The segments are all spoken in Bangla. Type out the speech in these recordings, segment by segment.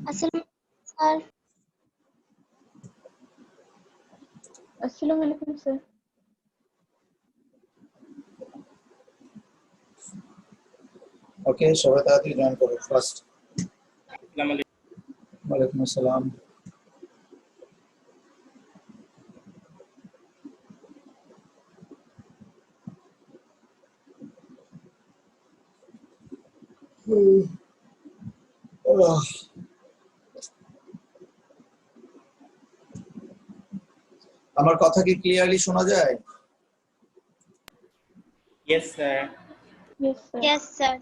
আসসালামু স্যার। আসসালামু আলাইকুম স্যার। ওকে, সবাই তাড়াতাড়ি জয়েন করো ফার্স্ট। ওয়ালাইকুম আসসালাম। আমার কথা কি ক্লিয়ারলি শোনা যায়? Yes, sir. Yes, sir. Yes, sir.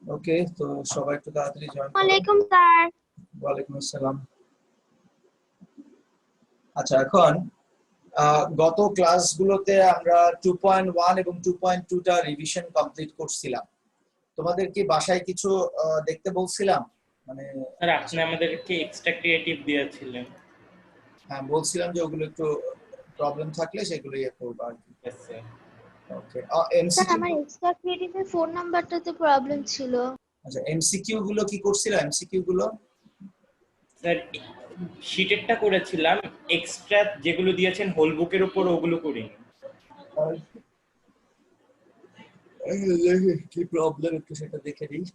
ওকে, তো সবাই একটু তাড়াতাড়ি জয়েন করো। ওয়ালাইকুম স্যার। ওয়ালাইকুম আসসালাম। আচ্ছা, এখন গত ক্লাসগুলোতে আমরা 2.1 এবং 2.2 টা রিভিশন কমপ্লিট করছিলাম। তোমাদের কি বাসায় কিছু দেখতে বলছিলাম? মানে স্যার আপনি আমাদেরকে এক্সট্রা ক্রিয়েটিভ দিয়েছিলেন। হ্যাঁ, বলছিলাম যে ওগুলো একটু প্রবলেম থাকলে সেগুলো ইয়ে করব আর কি। Yes, sir. ওকে, স্যার এমসিকিউ। আমার এক্সট্রা ক্রিয়েটিভের ফোন নাম্বারটাতে প্রবলেম ছিল। আচ্ছা, এমসিকিউ গুলো কি করছিলা? এমসিকিউ গুলো স্যার শীটেরটা করেছিলাম, এক্সট্রা যেগুলো দিয়েছেন হোল বুকের উপর ওগুলো করিনি। কি প্রবলেম একটু সেটা দেখে দিই।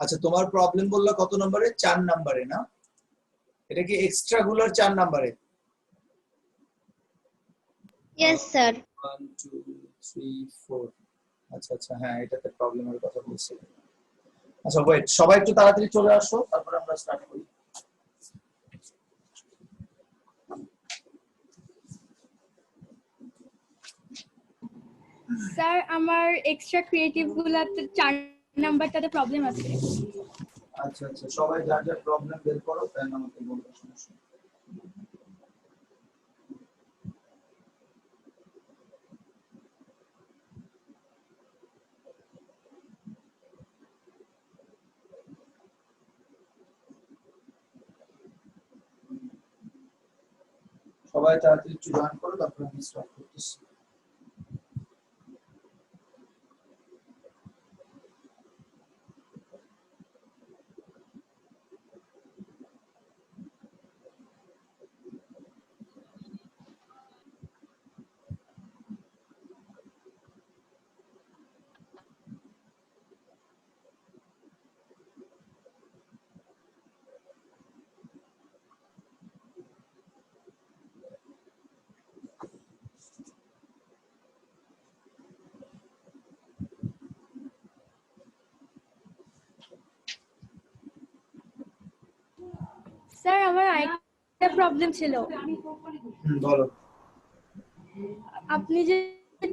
আচ্ছা, তোমার প্রবলেম বললা কত নম্বরে? 4 নম্বরে না? এটা কি এক্সট্রা গুলোর 4 নম্বরে? Yes sir. 1 2 3 4। আচ্ছা আচ্ছা, হ্যাঁ, এটাতে প্রবলেমের কথা বলছি। আচ্ছা ওয়েট, সবাই একটু তাড়াতাড়ি চলে আসো, তারপর আমরা স্টার্ট করি। স্যার আমার এক্সট্রা ক্রিয়েটিভ গুলাতে 4 নাম্বারটাতে প্রবলেম আছে। আচ্ছা আচ্ছা, সবাই যার যার প্রবলেম বের করো, তাই আমাকে বলবে, সমস্যা নেই। সবাই তাড়াতাড়ি একটু জয়েন করো, তারপর আমি স্টার্ট করতেছি। স্যার আমার আরেকটা প্রবলেম ছিল। বলো। আপনি যে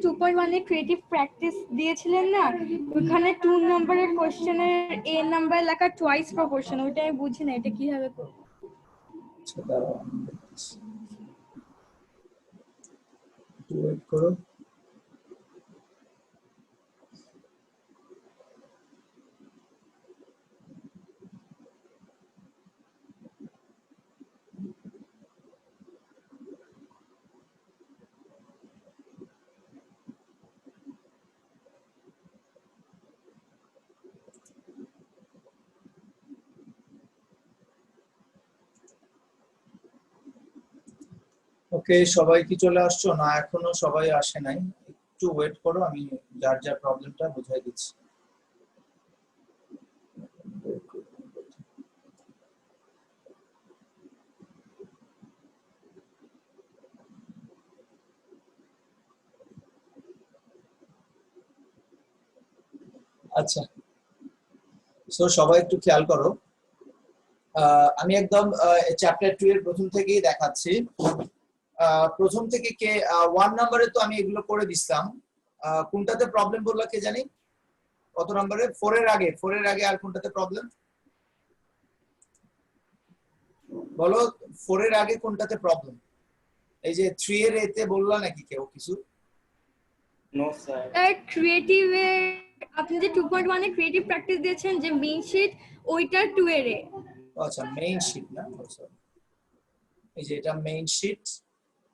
2.1 এ ক্রিয়েটিভ প্র্যাকটিস দিয়েছিলেন না, ওখানে 2 নম্বরের কোশ্চেনের এ নাম্বার লেখা টুয়াইস প্রপোর্শন, ওটা আমি বুঝি না, এটা কিভাবে করব? আচ্ছা, দাঁড়াও, আমি দেখতেছি। একটু ওয়েট করো। ওকে, সবাই কি চলে আসছো? না, এখনো সবাই আসে নাই। একটু ওয়েট করো, আমি যার যার প্রবলেমটা বুঝাই দিচ্ছি। আচ্ছা, সো সবাই একটু খেয়াল করো। আমি একদম চ্যাপ্টার 2 এর প্রথম থেকেই দেখাচ্ছি। প্রথম থেকে কে 1 নম্বরে তো আমি এগুলো করে দিছিলাম। কোনটাতে প্রবলেম বললা কে জানি? কত নম্বরে? 4 এর আগে? 4 এর আগে আর কোনটাতে প্রবলেম বলো? 4 এর আগে কোনটাতে প্রবলেম? এই যে 3 এর এতে বললা নাকি কেউ কিছু? No sir. স্যার ক্রিয়েটিভে আপনি যে 2.1 এ ক্রিয়েটিভ প্র্যাকটিস দিয়েছেন যে মেইন শীট, ওইটা 2 এর এ। আচ্ছা, মেইন শীট না? এই যে এটা মেইন শীট,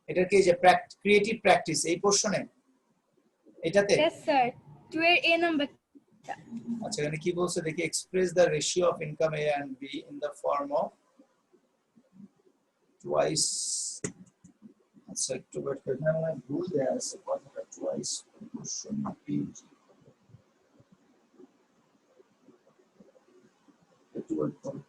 এটা কি যে ক্রিয়েটিভ প্র্যাকটিস এই পোরশনে এটাতে? यस স্যার 2 এর এ নাম্বার। আচ্ছা এখানে কি বলছে দেখি, express the ratio of income A and B in the form of twice. আচ্ছা একটু ওয়েট করে, এখানে মনে হয় ভুল দেয়া আছে কথাটা, টুয়াইস প্রপোর্শন বি, একটু ওয়েট করো।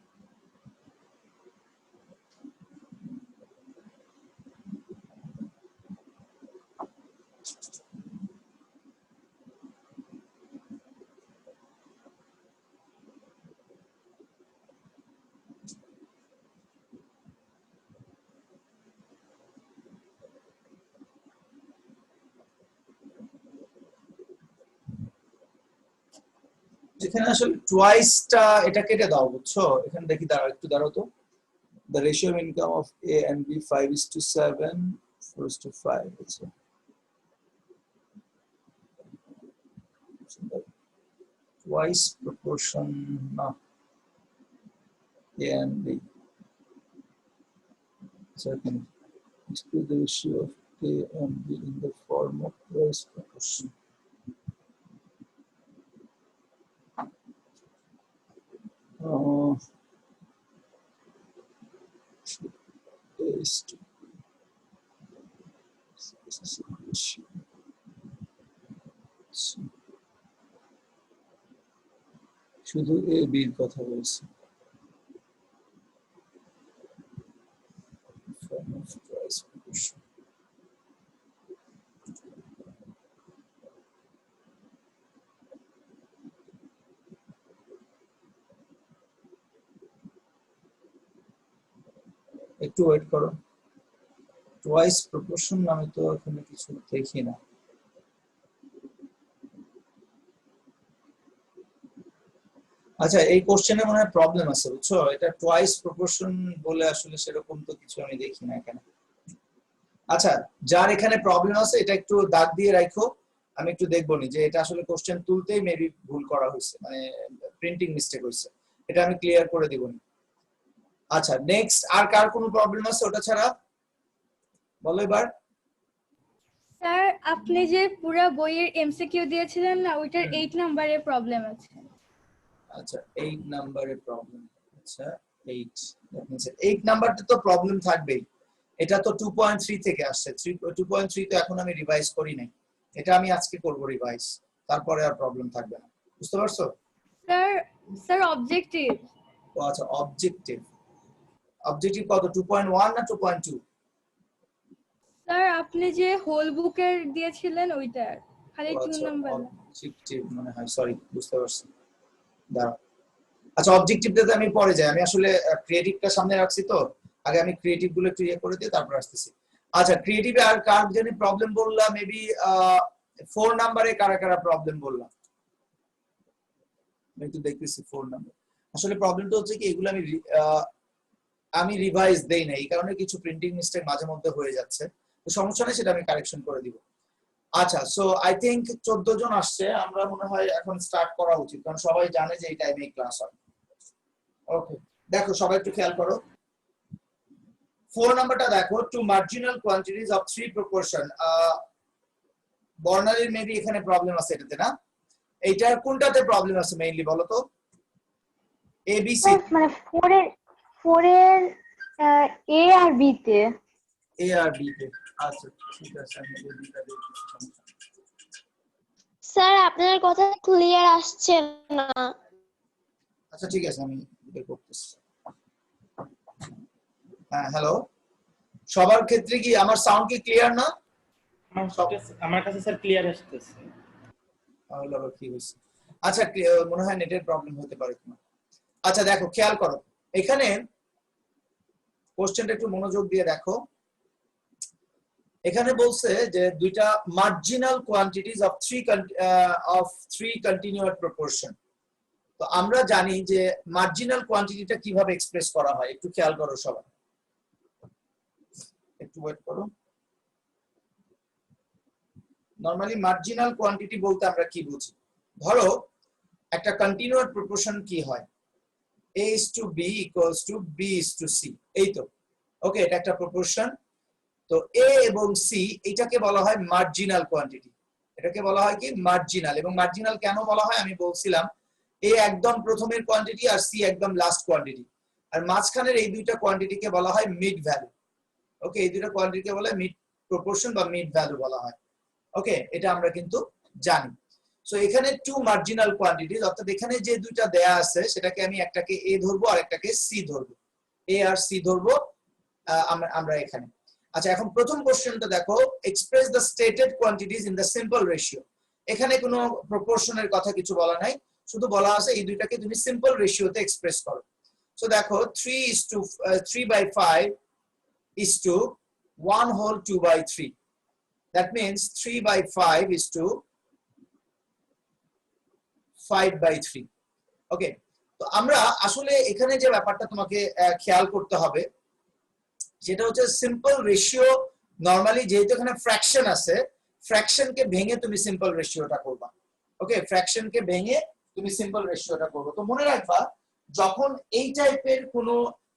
এখানে আসলে টুয়াইসটা এটা কেটে দাও বুঝছো, এখানে দেখি দাঁড়াও একটু, দাঁড়াও তো। The ratio of income of A and B 5:7, 4:5. আচ্ছা twice proportion না A and B. Second, express the ratio of A and B in the form of twice proportion. A is to this is a ratio. শুধু A B এর কথা বলছি। Form of twice proportion. একটু ওয়েট করো, টুয়াইস প্রপোর্শন নামে তো এখানে কিছু দেখি না। আচ্ছা এই কোশ্চেনে মনে হয় প্রবলেম আছে বুঝছো, এটা টুয়াইস প্রপোর্শন বলে আসলে সেরকম তো কিছু আমি দেখি না এখানে। আচ্ছা যার এখানে প্রবলেম আছে এটা একটু দাগ দিয়ে রাখো, আমি একটু দেখবো নি যে এটা আসলে কোশ্চেন তুলতেই মেবি ভুল করা হয়েছে, মানে প্রিন্টিং মিস্টেক হয়েছে, এটা আমি ক্লিয়ার করে দিব নি। আচ্ছা নেক্সট আর কার কোনো প্রবলেম আছে ওটা ছাড়া বলো এবার। স্যার আপনি যে পুরো বইয়ের এমসিকিউ দিয়েছিলেন না, ওইটার 8 নম্বরে প্রবলেম আছে। আচ্ছা 8 নম্বরে প্রবলেম, আচ্ছা 8 দ্যাট মিন্স 8 নাম্বারটা তো প্রবলেম থাকবেই, এটা তো 2.3 থেকে আসছে, 2.3 তো এখন আমি রিভাইজ করি নাই, এটা আমি আজকে করব রিভাইজ, তারপরে আর প্রবলেম থাকবে না, বুঝতে পারছো? Sir objective. ও আচ্ছা অবজেক্টিভ, অবজেক্টিভ কত 2.1 না 2.2? স্যার আপনি যে হোল বুকের দিয়েছিলেন ওইটার খালি 2 নাম্বার। অবজেক্টিভ মনে হয়, সরি বুঝতে পারছি, দাঁড়াও। আচ্ছা অবজেক্টিভটাতে আমি পরে যাই, আমি আসলে ক্রিয়েটিভটা সামনে রাখছি তো, আগে আমি ক্রিয়েটিভ গুলো একটু ইয়ে করে দিয়ে তারপর আসতেছি। আচ্ছা ক্রিয়েটিভে আর কার জন্য প্রবলেম বললাম, মেবি 4 নম্বরে কারা কারা প্রবলেম বললাম, আমি একটু দেখতেছি 4 নাম্বার। আসলে প্রবলেমটা হচ্ছে কি এগুলো আমি রিভাইজ দেই না, এই কারণে কিছু প্রিন্টিং মিস্টেক মাঝে মধ্যে হয়ে যাচ্ছে, তো সমস্যা নেই, সেটা আমি কারেকশন করে দিব। আচ্ছা সো আই থিংক 14 জন আসছে, আমরা মনে হয় এখন স্টার্ট করা উচিত, কারণ সবাই জানে যে এই টাইমে ক্লাস হয়। ওকে দেখো সবাই একটু খেয়াল করো, 4 নাম্বারটা দেখো, two marginal quantities of 3 proportion. বর্ণালীর মেবি এখানে প্রবলেম আছে এটাতে না, এইটার কোনটাতে প্রবলেম আছে মেইনলি বলো তো? এ বি সি মানে 4 এর এ আর বি তে। এ আর বি তে, আচ্ছা ঠিক আছে আমি এই দুইটা দেখি, সমস্যা নেই। স্যার আপনার কথা ক্লিয়ার আসছে না। আচ্ছা ঠিক আছে আমি বের করতেছি। হ্যাঁ হ্যালো, সবার ক্ষেত্রে কি আমার সাউন্ড কি ক্লিয়ার না? আমার কাছে স্যার ক্লিয়ার আসতেছে। তাহলে আবার কি হয়েছে? আচ্ছা মনে হয় নেটের প্রবলেম হতে পারে তোমার। আচ্ছা দেখো খেয়াল করো, এখানে কোশ্চেনটা একটু মনোযোগ দিয়ে দেখো, এখানে বলছে যে দুইটা marginal quantities of three continuous proportion. তো আমরা জানি যে মার্জিনাল কোয়ান্টিটিটা কিভাবে এক্সপ্রেস করা হয়, একটু খেয়াল করো সবাই, একটু ওয়েট করো। নরমালি মার্জিনাল কোয়ান্টিটি বলতে আমরা কি বুঝি, ধরো একটা কন্টিনিউয়াস প্রপোর্শন কি হয়, a is to b equals to b is to c, এই তো ওকে, এটা একটা প্রপোর্শন। তো a এবং c এটাকে বলা হয় মার্জিনাল কোয়ান্টিটি, এটাকে বলা হয় কি মার্জিনাল। এবং মার্জিনাল কেন বলা হয় আমি বলছিলাম, এ একদম প্রথমের কোয়ান্টিটি আর সি একদম লাস্ট কোয়ান্টিটি, আর মাঝখানের এই দুইটা কোয়ান্টিটিকে বলা হয় মিড ভ্যালু। ওকে, এই দুইটা কোয়ান্টিটিকে বলা হয় মিড প্রপোর্শন বা মিড ভ্যালু বলা হয়। ওকে, এটা আমরা কিন্তু জানি। সো এখানে টু মার্জিনাল কোয়ান্টিটিজ, অর্থাৎ এখানে যে দুইটা দেয়া আছে সেটাকে আমি একটাকে এ ধরবো আর একটাকে সি ধরবো, এ আর সি ধরবো আমরা এখানে। আচ্ছা, এখন প্রথম কোশ্চেনটা দেখো, express the stated quantities in the simple ratio. এখানে কোনো প্রপোর্শনের কথা কিছু বলা নাই, শুধু বলা আছে এই দুইটাকে তুমি সিম্পল রেশিওতে এক্সপ্রেস করো। সো দেখো 3:5 is to 1 whole 2/3. That means 3/5 is to 5/3. ওকে, তো আমরা আসলে এখানে যে ব্যাপারটা তোমাকে খেয়াল করতে হবে যেটা হচ্ছে সিম্পল রেশিও। নরমালি যেহেতু এখানে ফ্র্যাকশন আছে, ফ্র্যাকশনকে ভেঙে তুমি সিম্পল রেশিওটা করবা। ওকে, ফ্র্যাকশনকে ভেঙে তুমি সিম্পল রেশিওটা করবে। তো মনে রাখবা, যখন এই টাইপের কোনো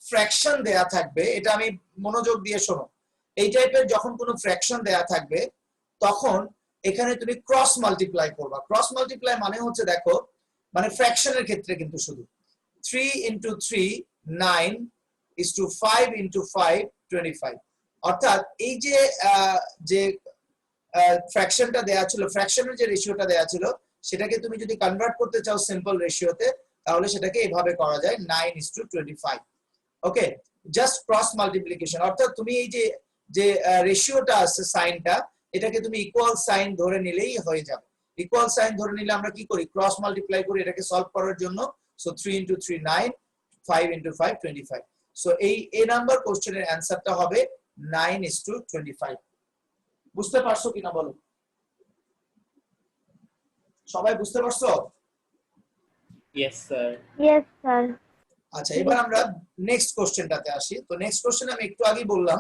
ফ্র্যাকশন দেয়া থাকবে, এটা আমি মনোযোগ দিয়ে শোনো, এই টাইপের যখন কোনো ফ্র্যাকশন দেয়া থাকবে তখন এখানে তুমি ক্রস মাল্টিপ্লাই করবা। ক্রস মাল্টিপ্লাই মানে হচ্ছে দেখো, মানে ফ্র্যাকশনের ক্ষেত্রে কিন্তু শুধু 3 into 3 9 is to 5 into 5 25। অর্থাৎ এই যে ফ্র্যাকশনটা দেয়া ছিল, ফ্র্যাকশনের যে রেশিওটা দেয়া ছিল সেটাকে তুমি যদি কনভার্ট করতে চাও সিম্পল রেশিওতে, তাহলে সেটাকে এভাবে করা যায় 9:25। ওকে, জাস্ট ক্রস মাল্টিপ্লিকেশন, অর্থাৎ তুমি এই যে রেশিওটা আছে সাইনটা, এটাকে তুমি ইকুয়াল সাইন ধরে নিলেই হয়ে যাবে। ইকুয়াল সাইন ধরে নিলে আমরা কি করি, ক্রস মাল্টিপ্লাই করি এটাকে সলভ করার জন্য। So 3 into 3 9, 5 into 5 25। সো এই এ নাম্বার কোশ্চেনের অ্যানসারটা হবে 9:25। বুঝতে পারছো কিনা বলো, সবাই বুঝতে পারছো? Yes sir. Yes sir. আচ্ছা, এবার আমরা নেক্সট কোশ্চেনটাতে আসি। তো নেক্সট কোশ্চেন আমি একটু আগে বললাম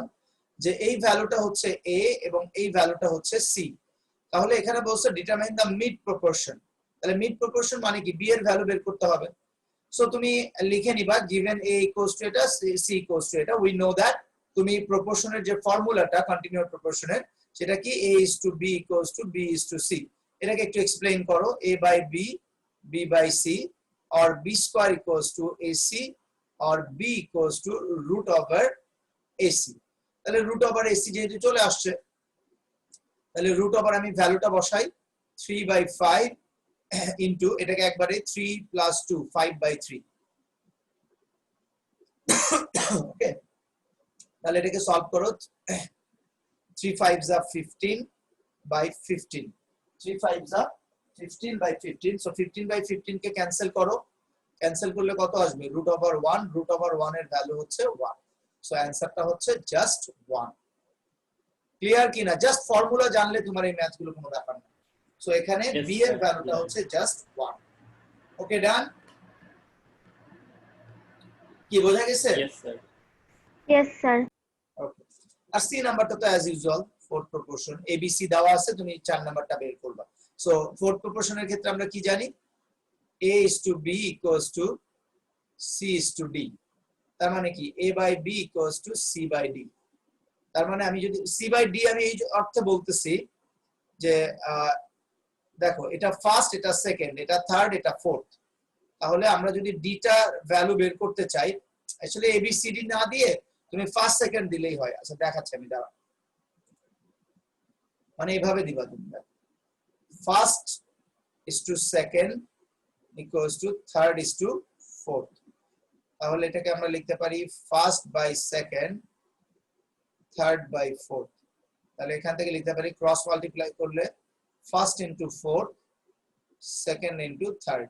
যে এই ভ্যালুটা হচ্ছে এ এবং এই ভ্যালুটা হচ্ছে সি। তাহলে এখানে বলছে ডিটারমাইন দ্য মিড প্রপোর্শন। তাহলে মিড প্রপোর্শন মানে কি, বি এর ভ্যালু বের করতে হবে। সো তুমি লিখে নিবা গিভেন এ ইকুয়ালস টু এটা, সি ইকুয়ালস টু এটা। উই নো দ্যাট তুমি প্রপোর্শনের যে ফর্মুলাটা কন্টিনিউয়াস প্রপোর্শনের, সেটা কি a is to b equals to b is to c। এটাকে একটু এক্সপ্লেইন করো, a by b, b by c, or b square equals to ac, or b equals to root over ac। তাহলে root over ac যেহেতু চলে আসছে, তাহলে root over আমি ভ্যালুটা বসাই 3/5 ইনটু এটাকে একবারে 3 plus 2 5/3। ওকে, তাহলে এটাকে সলভ করো। 3 5s are 15/15, 3 5s are 15/15। So 15/15 K cancel করো, ক্যান্সেল করলে কত আসবে, রুট ওভার 1। রুট ওভার 1 এর ভ্যালু হচ্ছে 1। সো অ্যানসারটা হচ্ছে জাস্ট 1। ক্লিয়ার কিনা? জাস্ট ফর্মুলা জানলে তোমার এই ম্যাথ গুলো কোনো ব্যাপার না। সো এখানে Yes, বি এর sir. ভ্যালুটা Yeah. হচ্ছে জাস্ট 1। Okay, done? কি বোঝা গেছে? Yes sir. Yes sir. Okay, আর সি নাম্বারটা তো as usual fourth proportion, ABC দেওয়া আছে, তুমি 4 নাম্বারটা বের করবা। সো ফোর্থ প্রপোর্শনের ক্ষেত্রে আমরা কি জানি, a is to b equals to c is to d। তার মানে কি a by b equals to c by d। তার মানে আমি যদি c by d আমি এই অর্থে বলতেছি যে দেখো, এটা ফার্স্ট, এটা সেকেন্ড, এটা থার্ড, এটা ফোর্থ। তাহলে আমরা যদি ডিটা ভ্যালু বের করতে চাই, actually A B C D না দিয়ে তুমি ফার্স্ট সেকেন্ড দিলেই হয়। আচ্ছা, দেখাচ্ছি আমি, দাঁড়া, মানে এইভাবে দিবা তুমি, first is to second equals to third is to fourth. তাহলে এটাকে আমরা লিখতে পারি first by second, third by fourth. তাহলে এখান থেকে লিখতে পারি ক্রস মাল্টিপ্লাই করলে first into fourth, second into third.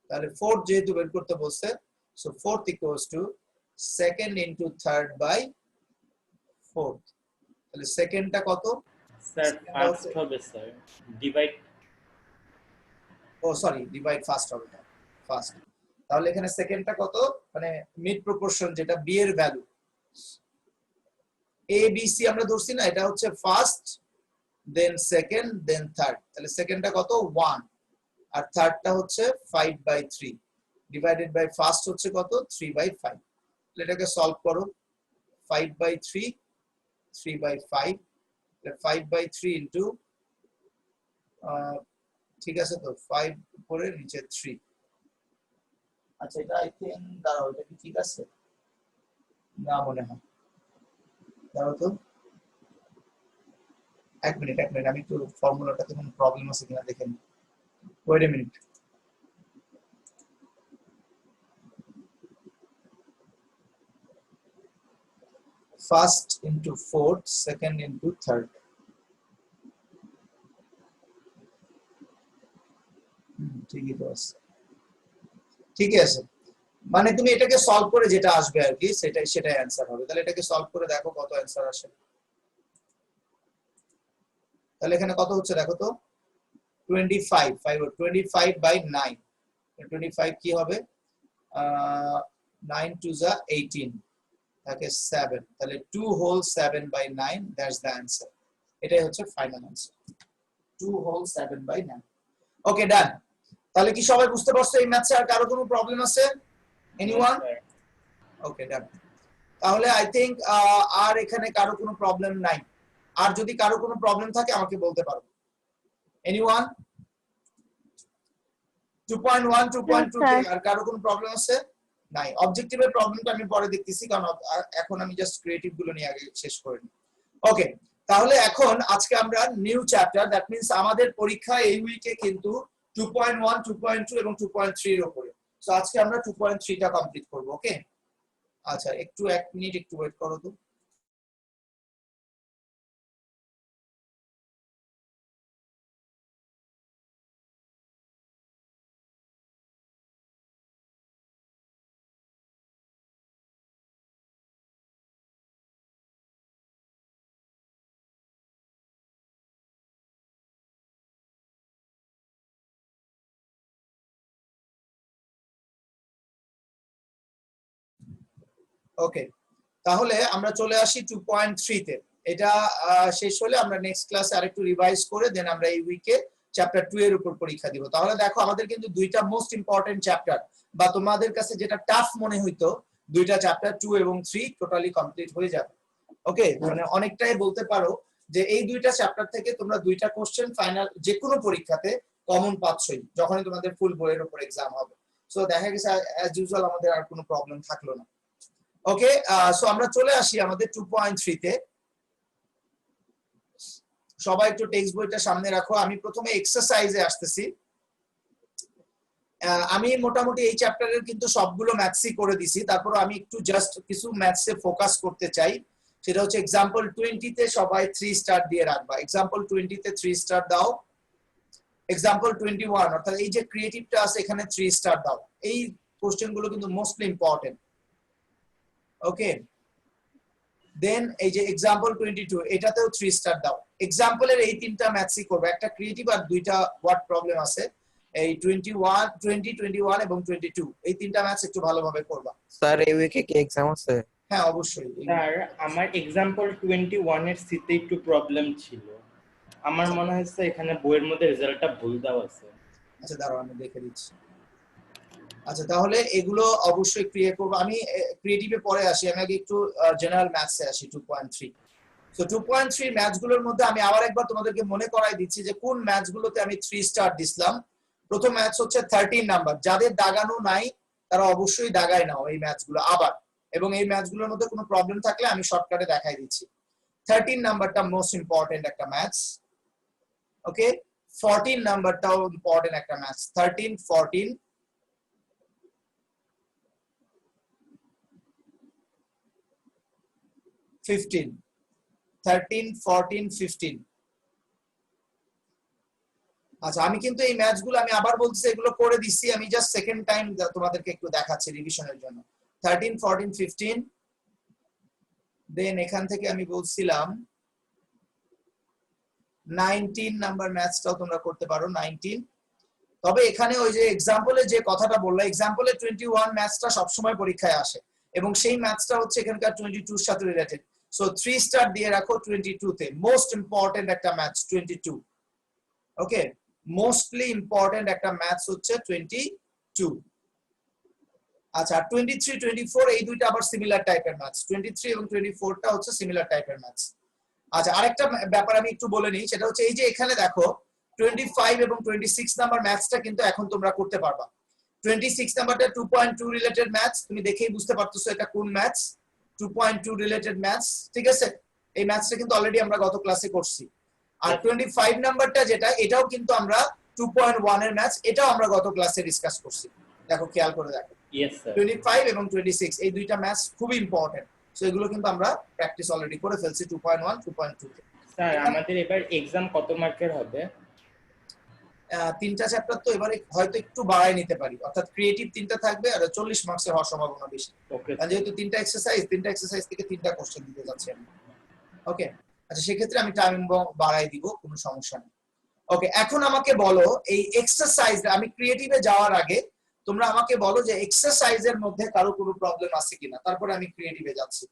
তাহলে ফোর্থ যেহেতু বের করতে বলছে, so fourth equals to second into third by fourth. তাহলে সেকেন্ডটা কত স্যার ফার্স্ট হবে স্যার, ডিভাইড। ও সরি, ডিভাইড ফার্স্ট হবে না, ফার্স্ট। তাহলে এখানে সেকেন্ডটা কত, মানে মিড প্রপোর্শন যেটা বি এর ভ্যালু, এ বি সি আমরা ধরছি না, এটা হচ্ছে ফার্স্ট, দেন সেকেন্ড, দেন থার্ড। তাহলে সেকেন্ডটা কত 1, আর থার্ডটা হচ্ছে 5/3, ডিভাইডেড বাই ফার্স্ট হচ্ছে কত 3/5। এটাকে সলভ করো, 5/3, 3/5, 5/3 ইন্টু ঠিক আছে তো 5 উপরে নিচে 3। আচ্ছা এটা আই থিংক দাঁড়াও, এটা কি ঠিক আছে না মনে হয়, দাঁড়াও তো এক মিনিট আমি একটু ফর্মুলাটাতে কোনো প্রবলেম আছে কিনা দেখে নিই। Wait a minute. First into fourth, second into third. ঠিকই তো আছে, ঠিকই আছে। মানে তুমি এটাকে সলভ করে যেটা আসবে আর কি সেটাই অ্যান্সার হবে। তাহলে এটাকে সলভ করে দেখো কত অ্যান্সার আসে। তাহলে এখানে কত হচ্ছে দেখো তো 25 বাই 9। 25 কি হবে 9 2 যা 18 থাকে 7, তাহলে 2 whole 7 by 9, that's the answer. এটাই হচ্ছে final answer, 2 whole 7 by 9। Okay done. তাহলে কি সবাই বুঝতে পারছো এই ম্যাথে আর কারো কোনো প্রবলেম আছে? এনিওয়ান? ওকে ডান। তাহলে আই থিংক আর এখানে কারো কোনো প্রবলেম নাই। আর যদি কারো কোনো প্রবলেম থাকে আমাকে বলতে পারো। এনিওয়ান? 2.1 2.2 কে আর কারো কোনো প্রবলেম আছে? নাই। অবজেক্টিভের প্রবলেমটা আমি পরে দেখতেছি, কারণ এখন আমি জাস্ট ক্রিয়েটিভ গুলো নিয়ে আগে শেষ করে নিই। ওকে, তাহলে এখন আজকে আমরা নিউ চ্যাপ্টার, দ্যাট মিন্স আমাদের পরীক্ষা এই উইকে কিন্তু 2.1 2.2 এবং 2.3 এর উপরে। সো আজকে আমরা 2.3 টা কমপ্লিট করব। ওকে, আচ্ছা একটু এক মিনিট একটু ওয়েট করো তো। ওকে, তাহলে আমরা চলে আসি 2.3 তে। এটা শেষ হলে আমরা নেক্সট ক্লাসে আরেকটু রিভাইজ করে দেন আমরা এই উইকে চ্যাপ্টার 2 এর উপর পরীক্ষা দিব। তাহলে দেখো আমাদের কিন্তু দুইটা মোস্ট ইম্পর্টেন্ট চ্যাপ্টার, বা তোমাদের কাছে যেটা টাফ মনে হইতো, দুইটা চ্যাপ্টার 2 এবং 3 টোটালি কমপ্লিট হয়ে যাবে। ওকে, মানে অনেকটাই বলতে পারো যে এই দুইটা চ্যাপ্টার থেকে তোমরা দুইটা কোশ্চেন ফাইনাল যে কোনো পরীক্ষাতে কমন পাচ্ছই যখনই তোমাদের ফুল বইয়ের উপর एग्जाम হবে। সো দেখা গেছে অ্যাজ ইউজুয়াল আমাদের আর কোনো প্রবলেম থাকলো না। ওকে, সো আমরা চলে আসি আমাদের 2.3 তে। সবাই একটু টেক্সট বইটা সামনে রাখো। আমি প্রথমে এক্সারসাইজে আসতেছি। আমি মোটামুটি এই চ্যাপ্টারের কিন্তু সবগুলো ম্যাথসই করে দিছি, তারপর আমি একটু জাস্ট কিছু ম্যাথসে ফোকাস করতে চাই। সেটা হচ্ছে एग्जांपल 20 তে সবাই 3 স্টার দিয়ে রাখবা। एग्जांपल 20 তে 3 স্টার দাও। एग्जांपल 21 অর্থাৎ এই যে ক্রিয়েটিভটা আছে এখানে 3 স্টার দাও। এই কোশ্চেনগুলো কিন্তু মোস্টলি ইম্পর্টেন্ট। ওকে, দেন এই যে एग्जांपल 22 এটাতেও 3 স্টার দাও। एग्जांपल-এর এই তিনটা ম্যাথসই করবে, একটা ক্রিয়েটিভ আর দুইটা ওয়ার্ড প্রবলেম আছে। এই 21 20 21 এবং 22 এই তিনটা ম্যাথস একটু ভালোভাবে করবা। স্যার এই উইকে কি एग्जाम আছে? হ্যাঁ অবশ্যই। স্যার আমার एग्जांपल 21 এর সিতে একটু প্রবলেম ছিল। আমার মনে হচ্ছে এখানে বইয়ের মধ্যে রেজাল্টটা ভুল দেওয়া আছে। আচ্ছা দাঁড়াও আমি দেখে দিচ্ছি। আচ্ছা তাহলে এগুলো অবশ্যই ক্রিয়েট করব। আমি ক্রিয়েটিভে পরে আসি, আমি আগে একটু জেনারেল ম্যাথসে আসি 2.3। সো 2.3 ম্যাথসগুলোর মধ্যে আমি আবার একবার তোমাদেরকে মনে করাই দিচ্ছি যে কোন ম্যাথসগুলোতে আমি 3 স্টার দিছিলাম। প্রথম ম্যাথস হচ্ছে 13 নাম্বার, যাদের দাগানো নাই তারা অবশ্যই দাগায় নাও এই ম্যাথসগুলো আবার, এবং এই ম্যাথসগুলোর মধ্যে কোনো প্রবলেম থাকলে আমি শর্টকাটে দেখাই দিচ্ছি। 13 নাম্বারটা মোস্ট ইম্পর্টেন্ট একটা ম্যাথস। ওকে, 14 নাম্বারটাও ইম্পর্টেন্ট একটা ম্যাথস। 13 14 15 13 14 15। আচ্ছা আমি কিন্তু এই ম্যাথসগুলো আমি আবার বলতেছি এগুলো করে দিছি, আমি জাস্ট সেকেন্ড টাইম তোমাদেরকে একটু দেখাচ্ছি রিভিশনের জন্য। 13 14 15, দেন এখান থেকে আমি বলছিলাম 19 নাম্বার ম্যাথসটাও তোমরা করতে পারো 19। তবে এখানে ওই যে एग्जांपल-এ যে কথাটা বললাম, एग्जांपल-এ 21 ম্যাথসটা সব সময় পরীক্ষায় আসে এবং সেই ম্যাথসটা হচ্ছে এখানকার 22 এর সাথে রিলেটেড। সো 3 স্টার দিয়ে রাখো 22 তে। মোস্ট ইম্পর্টেন্ট একটা ম্যাথস 22। ওকে, মোস্টলি ইম্পর্টেন্ট একটা ম্যাথস হচ্ছে 22। আচ্ছা 23 24 এই দুইটা আবার সিমিলার টাইপের ম্যাথস। 23 এবং 24টা হচ্ছে সিমিলার টাইপের ম্যাথস। আচ্ছা আরেকটা ব্যাপার আমি একটু বলে নিই, সেটা হচ্ছে এই যে এখানে দেখো 25 এবং 26 নাম্বার ম্যাথসটা কিন্তু এখন তোমরা করতে পারবা। 26 নাম্বারটা 2.2 রিলেটেড ম্যাথস, তুমি দেখেই বুঝতে পারতেছো এটা কোন ম্যাথস, 2.2 রিলেটেড ম্যাথস, ঠিক আছে? এই ম্যাথসটা কিন্তু অলরেডি আমরা গত ক্লাসে করছি। আর 25 নাম্বারটা যেটা, এটাও কিন্তু আমরা 2.1 এর ম্যাথস, এটাও আমরা গত ক্লাসে ডিসকাস করছি। দেখো খেয়াল করে দেখো, ইয়েস স্যার। 25 এবং 26 এই দুইটা ম্যাথস খুবই ইম্পর্টেন্ট। সো এগুলো কিন্তু আমরা প্র্যাকটিস অলরেডি করে ফেলছি 2.1 2.2 তে। স্যার আমাদের এবার এক্সাম কত মার্কের হবে? তিনটা চ্যাপ্টার তো এবারে হয়তো একটু বাড়াই নিতে পারি, অর্থাৎ ক্রিয়েটিভ তিনটা থাকবে আর 40 মার্কসের হওয়ার সম্ভাবনা বেশি। ওকে কারণ যেহেতু তিনটা এক্সারসাইজ থেকে তিনটা কোশ্চেন দিতে যাচ্ছি আমি। ওকে, আচ্ছা সেক্ষেত্রে আমি টাইম বাড়াই দিব, কোনো সমস্যা নেই। ওকে, এখন আমাকে বলো এই এক্সারসাইজ, আমি ক্রিয়েটিভে যাওয়ার আগে তোমরা আমাকে বলো যে এক্সারসাইজের মধ্যে কারো কোনো প্রবলেম আছে কিনা, তারপরে আমি ক্রিয়েটিভে যাচ্ছি।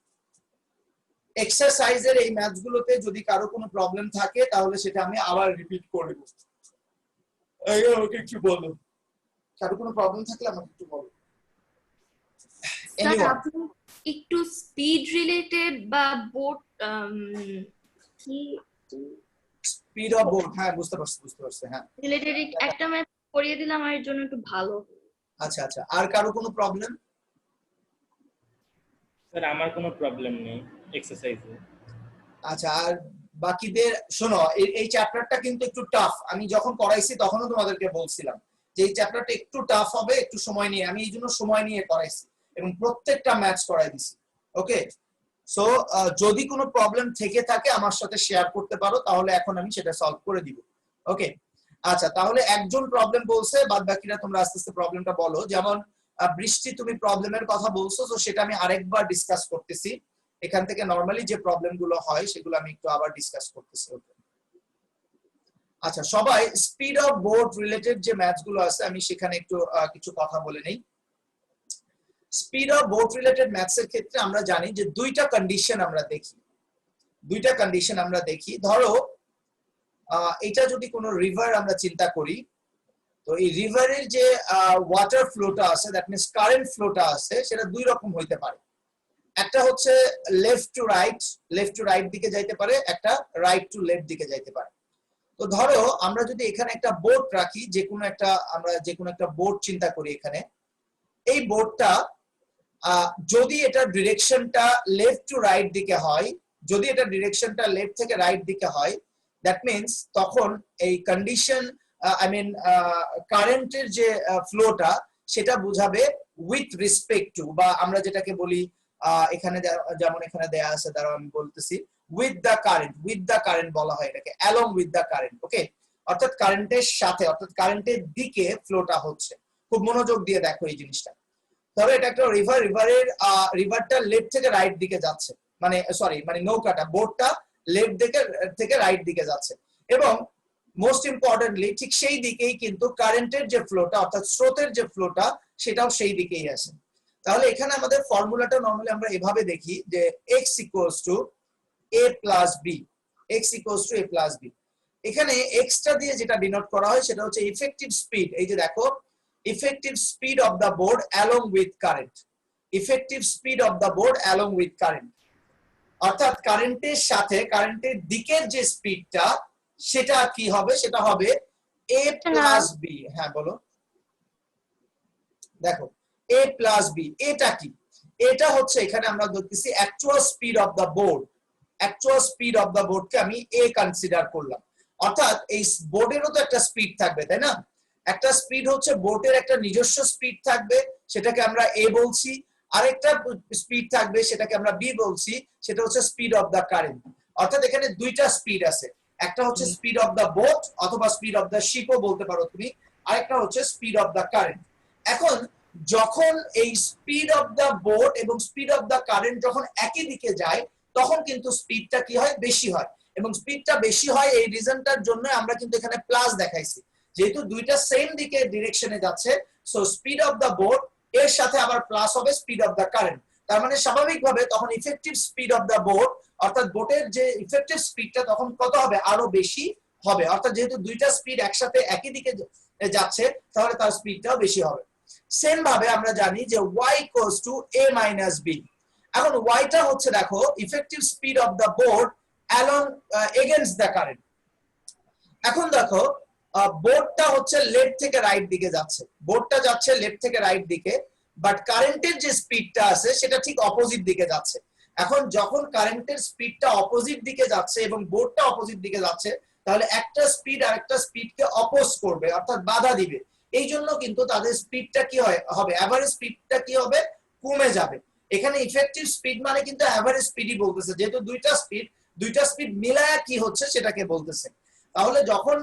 এক্সারসাইজের এই ম্যাথসগুলোতে যদি কারো কোনো প্রবলেম থাকে তাহলে সেটা আমি আবার রিপিট করে দেব। আমাকে একটু বলো, কারো কোনো প্রবলেম থাকলে আমাকে একটু বলো। স্যার আপনি একটু স্পিড রিলেটেড বা বোট কি স্পিড অফ বোর্ড, হ্যাঁ বুঝতে পারছি হ্যাঁ রিলেটেড একটা ম্যাথ করিয়ে দিলে আমার জন্য একটু ভালো। আচ্ছা আচ্ছা, আর কারো কোনো প্রবলেম? স্যার আমার কোনো প্রবলেম নেই এক্সারসাইজে। আচ্ছা, আর বাকিদের শোনো, এই চ্যাপ্টারটা কিন্তু একটু টাফ। আমি যখন করাইছি তখনও তোমাদেরকে বলছিলাম যে এই চ্যাপ্টারটা একটু টাফ হবে, একটু সময় নিয়ে, আমি এই জন্য সময় নিয়ে করাইছি এবং প্রত্যেকটা ম্যাথস করাই দিছি। ওকে, সো যদি কোনো প্রবলেম থেকে থাকে আমার সাথে শেয়ার করতে পারো, তাহলে এখন আমি সেটা সলভ করে দিব। ওকে, আচ্ছা তাহলে একজন প্রবলেম বলছে, বাদ বাকিরা তোমরা আস্তে আস্তে প্রবলেমটা বলো। যেমন বৃষ্টি, তুমি প্রবলেমের কথা বলছো, তো সেটা আমি আরেকবার ডিসকাস করতেছি। এখান থেকে নরমালি যে প্রবলেম গুলো হয় সেগুলো আমি একটু আবার ডিসকাস করতেছি। ওকে, আচ্ছা সবাই স্পিড অফ বোট রিলেটেড যে ম্যাথস গুলো আছে আমি সেখানে একটু কিছু কথা বলে নেই। Speed of boat related maths এর ক্ষেত্রে আমরা জানি যে দুইটা কন্ডিশন আমরা দেখি। ধরো এটা যদি কোনো রিভার আমরা চিন্তা করি, তো এই রিভারের যে ওয়াটার ফ্লোটা আছে, দ্যাট মিন্স কারেন্ট ফ্লোটা আছে, সেটা দুই রকম হইতে পারে। একটা হচ্ছে লেফট টু রাইট দিকে যাইতে পারে, একটা রাইট টু লেফট দিকে যাইতে পারে। তো ধরো আমরা যদি এখানে একটা বোট রাখি, যে কোনো একটা বোট চিন্তা করি এখানে, এই বোটটা যদি এটা ডিরেকশনটা লেফট টু রাইট দিকে হয়, যদি এটা ডিরেকশনটা লেফট থেকে রাইট দিকে হয়, দ্যাট মিন্স তখন এই কন্ডিশন কারেন্টের যে ফ্লোটা সেটা বুঝাবে উইথ রেসপেক্ট টু, বা আমরা যেটাকে বলি এখানে যেমন এখানে দেয়া আছে, দ্বারা আমি বলতেছি উইথ দ্য কারেন্ট বলা হয় এটাকে, অ্যালং উইথ দ্য কারেন্ট। ওকে, অর্থাৎ কারেন্টের সাথে, অর্থাৎ কারেন্টের দিকে ফ্লোটা হচ্ছে। খুব মনোযোগ দিয়ে দেখো এই জিনিসটা। ধরো এটা একটা রিভারটা লেফট থেকে রাইট দিকে যাচ্ছে, মানে নৌকাটা, বোটটা লেফট থেকে রাইট দিকে যাচ্ছে, এবং মোস্ট ইম্পর্টেন্টলি ঠিক সেই দিকেই কিন্তু কারেন্টের যে ফ্লোটা, অর্থাৎ স্রোতের যে ফ্লোটা, সেটাও সেই দিকেই আছে। তাহলে এখানে আমাদের ফর্মুলাটা নরমালি আমরা এভাবে দেখি যে x = a plus b, এখানে x টা দিয়ে যেটা ডিনোট করা হয় সেটা হচ্ছে ইফেক্টিভ স্পিড। এই যে দেখো, effective speed of the board along with current, অর্থাৎ কারেন্টের সাথে কারেন্টের দিকের যে স্পিডটা সেটা কি হবে, সেটা হবে a plus b। হ্যাঁ বলো, দেখো a plus b, এটা কি? এটা হচ্ছে এখানে আমরা দেখতেছি অ্যাকচুয়াল স্পিড অফ দা বোর্ডকে আমি a কনসিডার করলাম। অর্থাৎ এই বোর্ডেরও তো একটা স্পিড থাকবে, তাই না? একটা স্পিড হচ্ছে বোটের একটা নিজস্ব স্পিড থাকবে, সেটাকে আমরা a বলছি, আরেকটা স্পিড থাকবে সেটাকে আমরা b বলছি, সেটা হচ্ছে স্পিড অফ দা কারেন্ট। অর্থাৎ এখানে দুইটা স্পিড আছে, একটা হচ্ছে স্পিড অফ দা বোট অথবা স্পিড অফ দা শিপও বলতে পারো তুমি, আরেকটা হচ্ছে স্পিড অফ দা কারেন্ট। এখন যখন এই স্পিড অফ দা বোট এবং স্পিড অফ দা কারেন্ট যখন একই দিকে যায়, তখন কিন্তু স্পিডটা কি হয়, বেশি হয়। এবং স্পিডটা বেশি হয় এই রিজনটার জন্য আমরা কিন্তু এখানে প্লাস দেখাইছি, যেহেতু দুইটা সেম দিকে ডিরেকশনে যাচ্ছে। So speed of the boat এর সাথে আবার প্লাস হবে স্পিড অফ দা কারেন্ট। তার মানে স্বাভাবিকভাবে তখন effective speed of the boat, অর্থাৎ বোটের যে ইফেক্টিভ স্পিডটা তখন কত হবে, আরো বেশি হবে। অর্থাৎ যেহেতু দুইটা স্পিড একসাথে একই দিকে যাচ্ছে, তাহলে তার স্পিডটাও বেশি হবে। সেম ভাবে আমরা জানি যে y = a - b। এখন y টা হচ্ছে দেখো effective speed of the boat along against the current. এখন দেখো বোটটা হচ্ছে লেফট থেকে রাইট দিকে যাচ্ছে, বোটটা যাচ্ছে লেফট থেকে রাইট দিকে, বাট কারেন্টের যে স্পিডটা আছে সেটা ঠিক অপোজিট দিকে যাচ্ছে। এখন যখন কারেন্টের স্পিডটা অপোজিট দিকে যাচ্ছে এবং বোটটা অপোজিট দিকে যাচ্ছে, তাহলে একটা স্পিড আরেকটা স্পিডকে অপোজ করবে, অর্থাৎ বাধা দিবে। এই জন্য কিন্তু তাদের স্পিডটা কি হবে, এভারেজ স্পিডটা কি হবে, কমে যাবে। এখানে ইফেক্টিভ স্পিড মানে কিন্তু এভারেজ স্পিডই বলতেছে, যেহেতু দুইটা স্পিড মিলায়া কি হচ্ছে সেটাকে বলতেছে। তাহলে যখন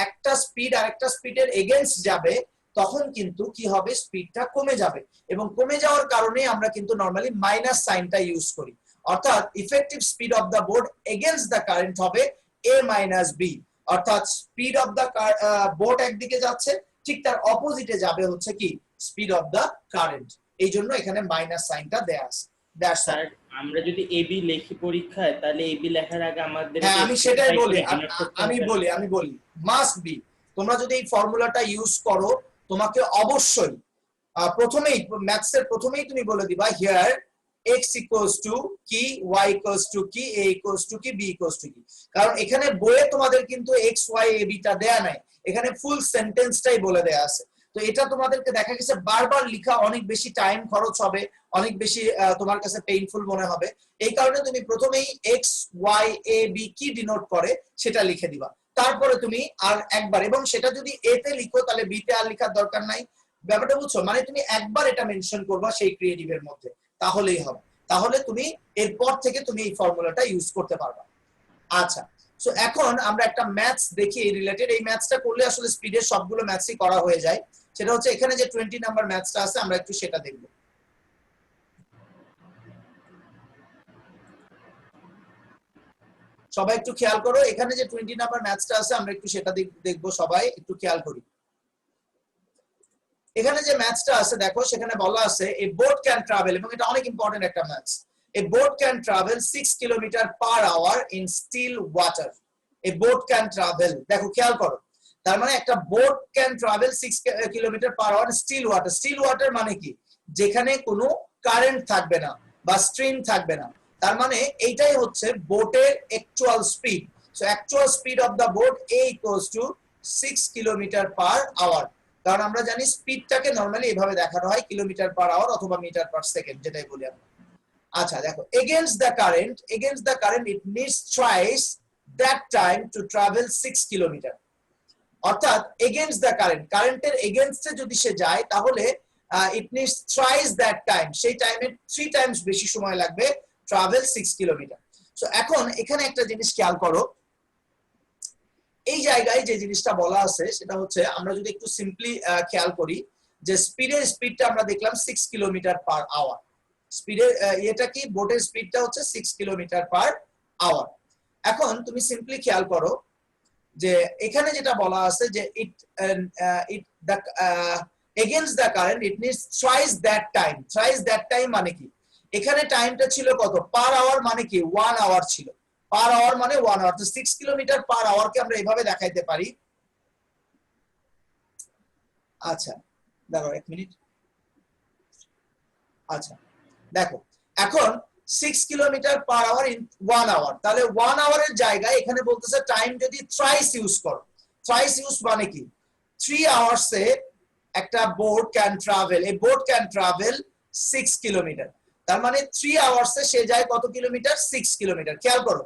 একটা স্পিড আরেকটা স্পিডের এগেইনস্ট যাবে, তখন কিন্তু কি হবে, স্পিডটা কমে যাবে। এবং কমে যাওয়ার কারণে আমরা কিন্তু নরমালি মাইনাস সাইনটা ইউজ করি, অর্থাৎ effective speed of the boat against the current হবে a মাইনাস বি, অর্থাৎ স্পিড অফ দা বোট একদিকে যাচ্ছে, ঠিক তার অপোজিটে যাবে হচ্ছে কি, স্পিড অফ দা কারেন্ট। এই জন্য এখানে মাইনাস সাইনটা দেয়া আছে। স্যার আমরা যদি এবি লিখি পরীক্ষায়, তাহলে এবি লেখার আগে আমাদের হ্যাঁ আমি সেটাই বলি, আমি বলি মাস্ট বি। তোমরা যদি এই ফর্মুলাটা ইউজ করো, তোমাকে অবশ্যই প্রথমেই ম্যাথসের প্রথমেই তুমি বলে দিবা হিয়ার x ইকুয়ালস টু কি, y ইকুয়ালস টু কি, a ইকুয়ালস টু কি, b ইকুয়ালস টু কি। কারণ এখানে বইয়ে তোমাদের কিন্তু x y a b টা দেয়া নাই, এখানে ফুল সেন্টেন্সটাই বলে দেয়া আছে। তো এটা তোমাদেরকে দেখা গেছে বারবার লেখা অনেক বেশি টাইম খরচ হবে, অনেক বেশি তোমার কাছে পেইনফুল মনে হবে। এই কারণে তুমি প্রথমেই x y a b কি ডিনোট করে সেটা লিখে দিবা, তারপরে তুমি আর একবার, এবং সেটা যদি a তে লিখো তাহলে b তে আর লেখার দরকার নাই। ব্যাপারটা বুঝছো, মানে তুমি একবার এটা মেনশন করবা সেই ক্রিয়েটিভের মধ্যে, তাহলেই হবে। তাহলে তুমি এরপর থেকে তুমি এই ফর্মুলাটা ইউজ করতে পারবা। আচ্ছা, সো এখন আমরা একটা ম্যাথস দেখি এই রিলেটেড। এই ম্যাথসটা করলে আসলে স্পিডের সবগুলো ম্যাথসই করা হয়ে যায়। সেটা হচ্ছে এখানে যে 20 নাম্বার ম্যাথসটা আছে, আমরা একটু সেটা দেখব। সবাই একটু খেয়াল করো, এখানে যে 20 নাম্বার ম্যাথসটা আছে আমরা একটু সেটা দেখব, সবাই একটু খেয়াল করি। এখানে যে ম্যাথসটা আছে দেখো, সেখানে বলা আছে এ বোট ক্যান ট্রাভেল, এবং এটা অনেক ইম্পর্টেন্ট একটা maths. A boat can travel 6 kilometre per hour in still water. A boat can travel, দেখো খেয়াল করো, তার মানে একটা boat can travel 6 kilometre per hour still water. Still water মানে কি, যেখানে কোনো কারেন্ট থাকবে না বা স্ট্রিম থাকবে না। তার মানে এইটাই হচ্ছে বোটের actual speed. So actual speed of the boat a equals to 6 kilometre per hour. কারণ আমরা জানি স্পিডটাকে নরমালি এভাবে দেখানো হয় কিলোমিটার পার আওয়ার অথবা মিটার পার সেকেন্ড, যেটাই বলি আমরা। আচ্ছা দেখো, against the current it needs twice that time to travel 6 kilometre. অর্থাৎ এগেইনস্ট দ্য কারেন্টের এগেইনস্টে যদি সে যায়, তাহলে it needs twice that time, সেই টাইমের 3 টাইমস বেশি সময় লাগবে ট্রাভেল 6 কিলোমিটার। সো এখন এখানে একটা জিনিস খেয়াল করো, এই জায়গায় যে জিনিসটা বলা আছে সেটা হচ্ছে, আমরা যদি একটু সিম্পলি খেয়াল করি, যে স্পিডটা আমরা দেখলাম 6 কিলোমিটার পার আওয়ার। স্পিডের এটা কি, বোটের স্পিডটা হচ্ছে 6 কিলোমিটার পার আওয়ার। এখন তুমি সিম্পলি খেয়াল করো যে এখানে যেটা বলা আছে যে against the current it needs twice that time. Twice that time মানে কি, এখানে টাইমটা ছিল কত, পার আওয়ার মানে কি 1 আওয়ার ছিল, পার আওয়ার মানে 1 আওয়ার। তো 6 কিলোমিটার পার আওয়ারকে আমরা এভাবে দেখাইতে পারি। আচ্ছা দাঁড়াও 1 মিনিট। আচ্ছা দেখো, এখন 6 kilometre per hour in 1 hour, তাহলে 1 আওয়ারের জায়গায় এখানে বলতেছে টাইম যদি থ্রাইস ইউজ করো। থ্রাইস ইউজ মানে কি, 3 আওয়ার্সে একটা বোট ক্যান ট্রাভেল, এই বোট ক্যান ট্রাভেল 6 কিলোমিটার। তার মানে 3 আওয়ার্সে সে যায় কত কিলোমিটার, 6 কিলোমিটার। খেয়াল করো,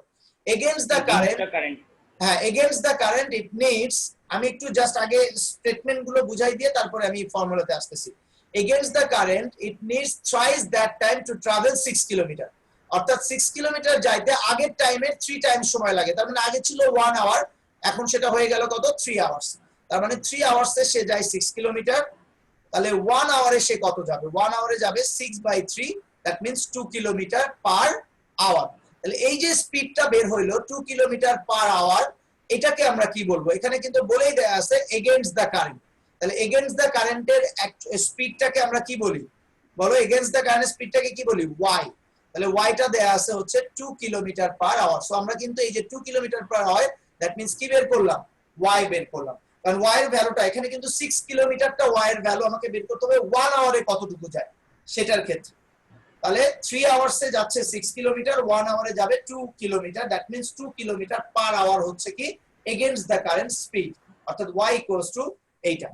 এগেইনস্ট দ্য কারেন্ট, হ্যাঁ against the current it needs, আমি একটু জাস্ট আগে স্টেটমেন্ট গুলো বুঝাই দিয়ে তারপরে আমি ফর্মুলাতে আসতেছি। Against the current it needs thrice that time to travel 6 kilometre. অর্থাৎ 6 কিলোমিটার যাইতে আগের টাইমের 3 টাইমস সময় লাগে। তার মানে আগে ছিল 1 আওয়ার, এখন সেটা হয়ে গেল কত, 3 আওয়ার্স। তার মানে 3 আওয়ার্সে সে যায় 6 কিলোমিটার। তাহলে 1 আওয়ারে সে কত যাবে, 1 আওয়ারে যাবে 6/3, that means 2 kilometre per hour. তাহলে এই যে স্পিডটা বের হইলো 2 কিলোমিটার পার আওয়ার, এটাকে আমরা কি বলবো, এখানে কিন্তু বলেই দেয়া আছে এগেইনস্ট দ্য কারেন্ট। তাহলে এগেইনস্ট দ্য কারেন্টের স্পিডটাকে আমরা কি বলি, বলো এগেইনস্ট দ্য কারেন্ট স্পিডটাকে কি বলি, y। তাহলে yটা দেয়া আছে হচ্ছে 2 কিলোমিটার পার আওয়ার। সো আমরা কিন্তু এই যে 2 kilometre per hour, that means কি বের করলাম, y বের করলাম। কারণ y এর ভ্যালুটা এখানে কিন্তু 6 কিলোমিটারটা y এর ভ্যালু আমাকে বের করতে হবে 1 আওয়ারে কতটুকু যায় সেটার ক্ষেত্রে। তাহলে 3 আওয়ার্সে যাচ্ছে 6 কিলোমিটার, 1 আওয়ারে যাবে 2 kilometre, that means 2 kilometre per hour হচ্ছে কি এগেইনস্ট দ্য কারেন্ট স্পিড। অর্থাৎ y ইকুয়ালস টু এইটা।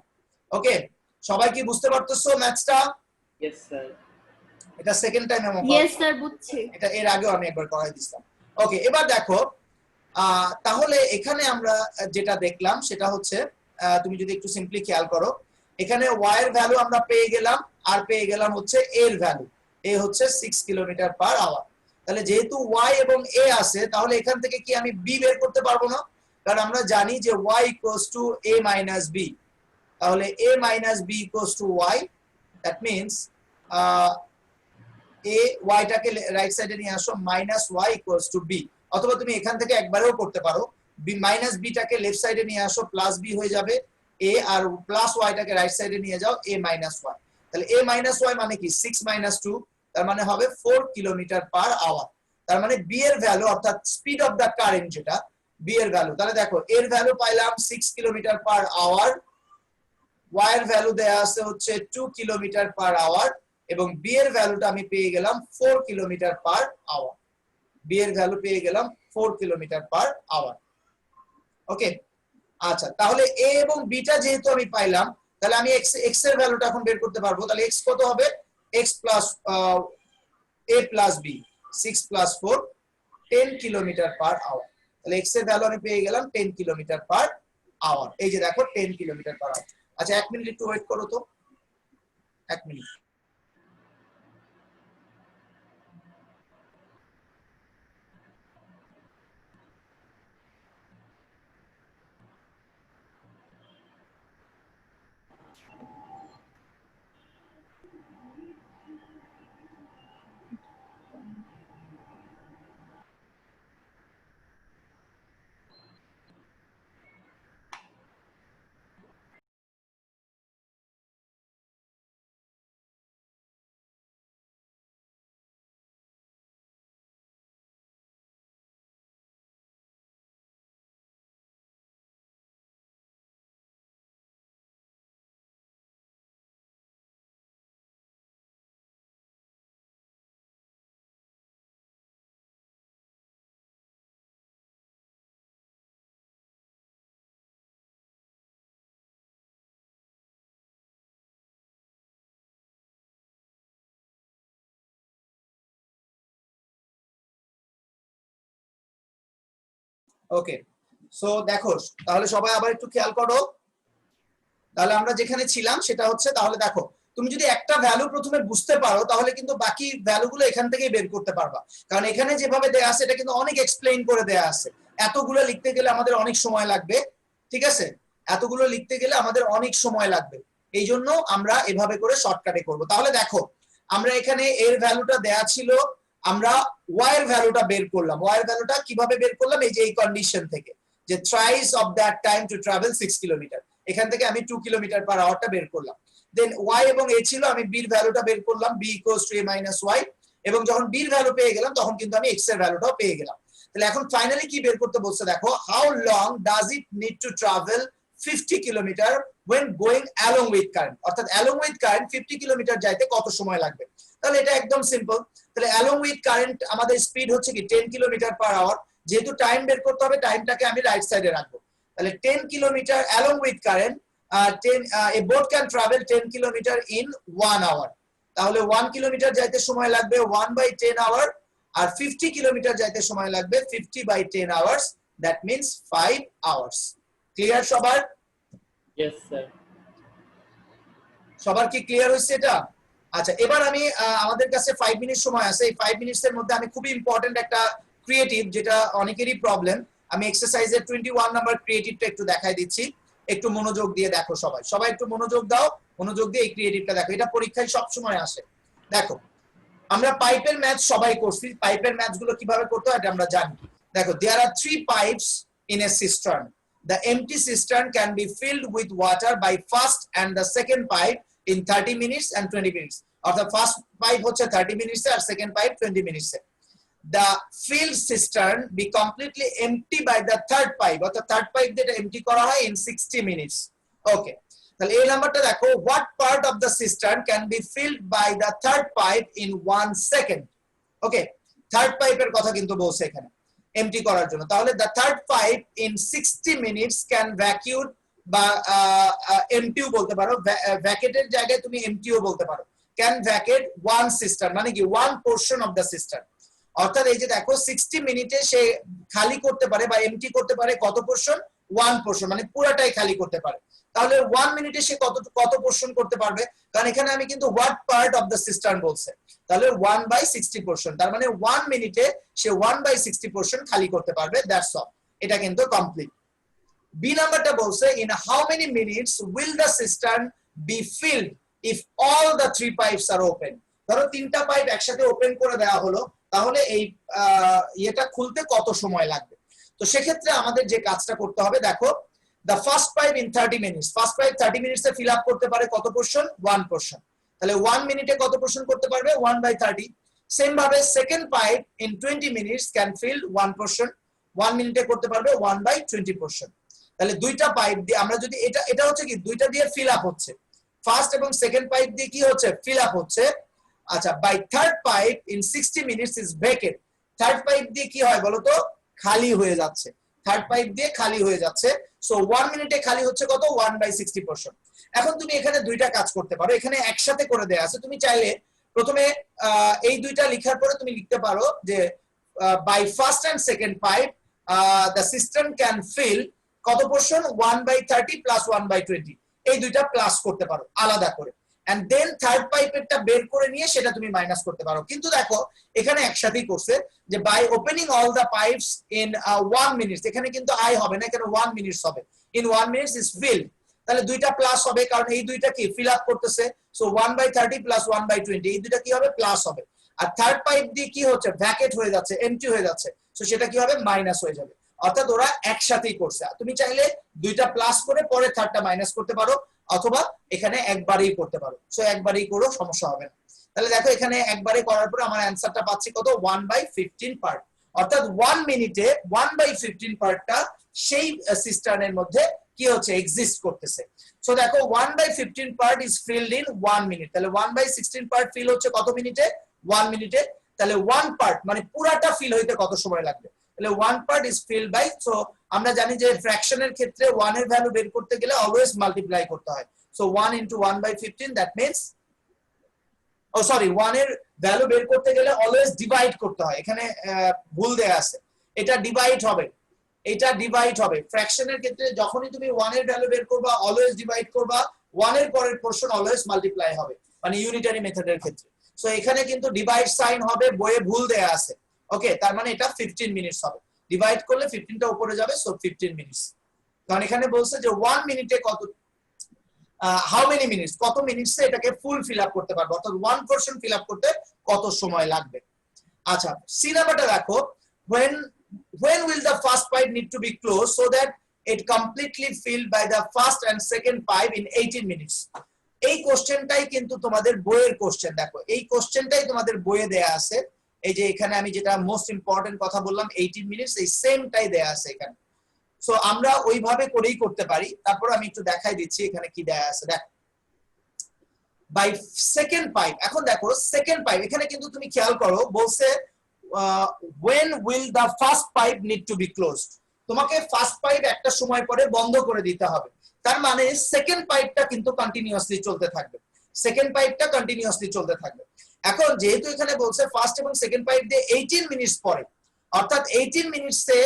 ওকে, সবাই কি বুঝতে পারতেছো ম্যাথসটা? Yes sir. এটা সেকেন্ড টাইম আমি ইয়েস স্যার বুঝছি। এটা এর আগেও আমি একবার করাই দিছিলাম। ওকে, এবার দেখো তাহলে এখানে আমরা যেটা দেখলাম সেটা হচ্ছে তুমি যদি একটু সিম্পলি খেয়াল করো, এখানে y এর ভ্যালু আমরা পেয়ে গেলাম, আর পেয়ে গেলাম হচ্ছে a এর ভ্যালু। a হচ্ছে 6 কিলোমিটার পার আওয়ার। তাহলে যেহেতু y এবং a আছে, তাহলে এখান থেকে কি আমি b বের করতে পারবো না? কারণ আমরা জানি যে y equals two a minus b। তাহলে a minus b equals to y, that means a y টাকে রাইট সাইডে নিয়ে আসো, minus y equals two b। অথবা তুমি এখান থেকে একবারেও করতে পারো, b মাইনাস b টাকে লেফট সাইডে নিয়ে আসো, প্লাস b হয়ে যাবে a, আর প্লাস y টাকে রাইট সাইডে নিয়ে যাও, a মাইনাস y। তাহলে a মাইনাস y মানে কি 6 মাইনাস 2, তার মানে হবে 4 কিলোমিটার পার আওয়ার। তার মানে b এর ভ্যালু অর্থাৎ স্পিড অফ দা কারেন্ট যেটা b এর ভ্যালু, তাহলে দেখো এর ভ্যালু পাইলাম 6 কিলোমিটার পার আওয়ার, y এর ভ্যালু দেয়া আছে হচ্ছে 2 কিলোমিটার পার আওয়ার, এবং b এর ভ্যালুটা আমি পেয়ে গেলাম 4 কিলোমিটার পার আওয়ার। b এর ভ্যালু পেয়ে গেলাম 4 কিলোমিটার পার আওয়ার। ওকে, আচ্ছা, তাহলে a এবং b টা যেহেতু আমি পাইলাম, তাহলে আমি x এর ভ্যালুটা এখন বের করতে পারবো। তাহলে x কত হবে? x plus a plus b, 6 plus 4, 10 kilometre per hour. তাহলে x এর ভ্যালু আমি পেয়ে গেলাম 10 কিলোমিটার পার আওয়ার। এই যে দেখো 10 কিলোমিটার পার আওয়ার। আচ্ছা, 1 মিনিট একটু ওয়েট করো তো, 1 মিনিট। ওকে, সো দেখো তাহলে সবাই আবার একটু খেয়াল করো। তাহলে আমরা যেখানে ছিলাম সেটা হচ্ছে, তাহলে দেখো তুমি যদি একটা ভ্যালু প্রথমে বুঝতে পারো, তাহলে কিন্তু বাকি ভ্যালুগুলো এখান থেকেই বের করতে পারবা। কারণ এখানে যেভাবে দেয়া আছে এটা কিন্তু অনেক এক্সপ্লেইন করে দেয়া আছে। এতগুলো লিখতে গেলে আমাদের অনেক সময় লাগবে, ঠিক আছে? এতগুলো লিখতে গেলে আমাদের অনেক সময় লাগবে, এই জন্য আমরা এভাবে করে শর্টকাটে করব। তাহলে দেখো আমরা এখানে এর ভ্যালুটা দেয়া ছিল, আমরা y এর ভ্যালুটা বের করলাম। y এর ভ্যালুটা কিভাবে বের করলাম? এই যে এই কন্ডিশন থেকে, যে thrice of that time to travel 6 kilometre, এখান থেকে আমি 2 কিলোমিটার পার আওয়ারটা বের করলাম। দেন y এবং a ছিল, আমি b এর ভ্যালুটা বের করলাম, b equals to a minus y, এবং যখন b এর ভ্যালু পেয়ে গেলাম তখন কিন্তু আমি x এর ভ্যালুটাও পেয়ে গেলাম। তাহলে এখন ফাইনালি কি বের করতে বলছে দেখো, how long does it need to travel 50 kilometre when going along with current, অর্থাৎ along with current 50 কিলোমিটার যাইতে কত সময় লাগবে। তাহলে এটা একদম সিম্পল। তাহলে along with current আমাদের স্পিড হচ্ছে কি 10 কিলোমিটার পার আওয়ার। যেহেতু টাইম বের করতে হবে, টাইমটাকে আমি রাইট সাইডে রাখবো। তাহলে 10 kilometre along with current, a boat can travel 10 kilometre in 1 hour। তাহলে 1 কিলোমিটার যাইতে সময় লাগবে 1/10 আওয়ার, আর 50 কিলোমিটার যাইতে সময় লাগবে 50/10 hours, that means 5 hours. Clear সবার? Yes sir. সবার কি ক্লিয়ার হয়েছে এটা? আচ্ছা, এবার আমি আমাদের কাছে 5 মিনিট সময় আছে। এই 5 মিনিটসের মধ্যে আমি খুবই ইম্পর্টেন্ট একটা ক্রিয়েটিভ, যেটা অনেকেরই প্রবলেম, আমি এক্সারসাইজের 21 নাম্বার ক্রিয়েটিভটা একটু দেখাই দিচ্ছি। একটু মনোযোগ দিয়ে দেখো সবাই, সবাই একটু মনোযোগ দাও, মনোযোগ দিয়ে এই ক্রিয়েটিভটা দেখো। এটা পরীক্ষায় সব সময় আসে। দেখো, আমরা পাইপের ম্যাথ সবাই করছি, পাইপের ম্যাথগুলো কিভাবে করতে হয় এটা আমরা জানি। দেখো, there are 3 pipes in a cistern. The empty cistern can be filled with water by first and the second pipe in 30 minutes and 20 minutes. অর্থাৎ ফার্স্ট পাইপ হচ্ছে 30 মিনিটসে আর সেকেন্ড পাইপ 20 মিনিটসে। The filled cistern be completely empty by the third pipe, অর্থাৎ থার্ড পাইপ যেটা এমটি করা হয় in 60 minutes. ওকে, তাহলে এই নাম্বারটা দেখো, what part of the cistern can be filled by the third pipe in 1 second? Okay, third পাইপের কথা কিন্তু বলছে এখানে এমটি করার জন্য। তাহলে the third pipe in 60 minutes can vacuum বা এমটিও বলতে পারো, ভ্যাকেটের জায়গায় তুমি এমটিও বলতে পারো। ক্যান ভ্যাকেট ওয়ান সিস্টার্ন মানে কি one portion of the cistern, অর্থাৎ এই যে দেখো 60 মিনিটে সে খালি করতে পারে বা এমটি করতে পারে কত পোর্শন, ওয়ান পোর্শন, মানে পুরাটাই খালি করতে পারে। তাহলে 1 মিনিটে সে কত পোর্শন করতে পারবে, কারণ এখানে আমি কিন্তু what part of the cistern বলছে, তাহলে 1/60 পোর্শন, তার মানে 1 মিনিটে সে 1/60 পোর্শন খালি করতে পারবে, দ্যাটস অল, এটা কিন্তু কমপ্লিট। বি নাম্বারটা বলছে in how many minutes will the cistern be filled if all the 3 pipes are open. ধরো 3টা পাইপ একসাথে ওপেন করে দেওয়া হলো, তাহলে এই এটা খুলতে কত সময় লাগবে। তো সেক্ষেত্রে আমাদের যে কাজটা করতে হবে, দেখো the first pipe in 30 minutes, first pipe 30 minutes A fill up করতে পারে কত পোর্শন, 1 পোর্শন, তাহলে 1 মিনিটে কত পোর্শন করতে পারবে, 1/30। সেম ভাবে second pipe in 20 minutes can fill 1 portion, 1 মিনিটে করতে পারবে 1/20 পোর্শন। তাহলে দুইটা পাইপ দিয়ে আমরা যদি এটা হচ্ছে কি দুইটা দিয়ে ফিল আপ হচ্ছে, ফার্স্ট এবং সেকেন্ড পাইপ দিয়ে কি হচ্ছে, ফিল আপ হচ্ছে। আচ্ছা, by third pipe in 60 minutes is vacant, third pipe দিয়ে কি হয় বলো তো, খালি হয়ে যাচ্ছে, থার্ড পাইপ দিয়ে খালি হয়ে যাচ্ছে। সো 1 মিনিটে খালি হচ্ছে কত, 1/60 পোর্শন। এখন তুমি এখানে দুইটা কাজ করতে পারো, এখানে একসাথে করে দেয়া আছে, তুমি চাইলে প্রথমে এই দুইটা লেখার পরে তুমি লিখতে পারো যে by first and second pipe the system can fill কত পোর্শন, 1/30 প্লাস 1/20, এই দুইটা প্লাস করতে পারো আলাদা করে, এন্ড দেন থার্ড পাইপেরটা বের করে নিয়ে সেটা তুমি মাইনাস করতে পারো। কিন্তু দেখো এখানে একসাথেই করছে যে by opening all the pipes in 1 minute, এখানে কিন্তু আই হবে না, এখানে 1 মিনিটস হবে, ইন 1 মিনিট ইজ ফিলড, তাহলে দুইটা প্লাস হবে কারণ এই দুইটা কি ফিল আপ করতেছে। সো 1/30 প্লাস 1/20, এই দুইটা কি হবে, প্লাস হবে। আর থার্ড পাইপ দিয়ে কি হচ্ছে, ভ্যাকেট হয়ে যাচ্ছে, এমটি হয়ে যাচ্ছে, সো সেটা কি হবে, মাইনাস হয়ে যাবে। অর্থাৎ ওরা একসাথেই করছে, তুমি চাইলে দুইটা প্লাস করে পরে থার্ডটা মাইনাস করতে পারো, অথবা এখানে একবারেই করতে পারো, সো একবারেই করো, সমস্যা হবে না। তাহলে দেখো এখানে একবারে করার পরে আমার অ্যানসারটা পাচ্ছি কত, 1/15 পার্ট, অর্থাৎ 1 মিনিটে 1/15 পার্টটা সেই সিস্টার্নের মধ্যে কি হচ্ছে, এক্সিস্ট করতেছে। সো দেখো 1/15 part is filled in 1 minute, তাহলে 1/16 পার্ট ফিল হচ্ছে কত মিনিটে, 1 মিনিটে, তাহলে 1 পার্ট মানে পুরাটা ফিল হইতে কত সময় লাগবে, তাহলে 1 part is filled by, so আমরা জানি যে ফ্র্যাকশনের ক্ষেত্রে 1 এর ভ্যালু বের করতে গেলে অলওয়েজ মাল্টিপ্লাই করতে হয়, সো 1 into 1/15 দ্যাট মিন্স, ও সরি 1 এর ভ্যালু বের করতে গেলে অলওয়েজ ডিভাইড করতে হয়, এখানে ভুল দেয়া আছে, এটা ডিভাইড হবে, এটা ডিভাইড হবে। ফ্র্যাকশনের ক্ষেত্রে যখনই তুমি 1 এর ভ্যালু বের করবা অলওয়েজ ডিভাইড করবা, 1 এর পরের পোরশন অলওয়েজ মাল্টিপ্লাই হবে, মানে ইউনিটারি মেথডের ক্ষেত্রে। সো এখানে কিন্তু ডিভাইড সাইন হবে, বইয়ে ভুল দেয়া আছে, ওকে, তার মানে এটা 15 মিনিটস হবে, ডিভাইড করলে 15টা উপরে যাবে, সো 15 মিনিটস। কারণ এখানে বলছে যে 1 মিনিটে কত, হাউ মেনি মিনিটস, কত মিনিটসে এটাকে ফুল ফিল আপ করতে পারবে, অর্থাৎ 1 পোরশন ফিল আপ করতে কত সময় লাগবে। আচ্ছা, সি নাম্বারটা দেখো, when will the first pipe need to be closed so that it completely filled by the first and second pipe in 18 minutes, এই কোশ্চেনটাই কিন্তু তোমাদের বইয়ের কোশ্চেন। দেখো এই কোশ্চেনটাই তোমাদের বইয়ে দেয়া আছে, এই যে এখানে আমি যেটা মোস্ট ইম্পর্টেন্ট কথা বললাম 18 মিনিটস, এই সেমটাই দেয়া আছে এখানে। সো আমরা ওইভাবে করেই করতে পারি, তারপর আমি একটু দেখাই দিচ্ছি এখানে কি দেয়া আছে। দেখো বাই সেকেন্ড পাইপ, এখন দেখো সেকেন্ড পাইপ, এখানে কিন্তু তুমি খেয়াল করো বলছে when will the first pipe need to be closed, তোমাকে ফার্স্ট পাইপ একটা সময় পরে বন্ধ করে দিতে হবে, তার মানে সেকেন্ড পাইপটা কিন্তু কন্টিনিউয়াসলি চলতে থাকবে, সেকেন্ড পাইপটা কন্টিনিউয়াসলি চলতে থাকবে। এখন যেহেতু এখানে বলছে ফার্স্ট এবং সেকেন্ড পাইপ দিয়ে 18 মিনিটস পরে, অর্থাৎ 18 মিনিটসে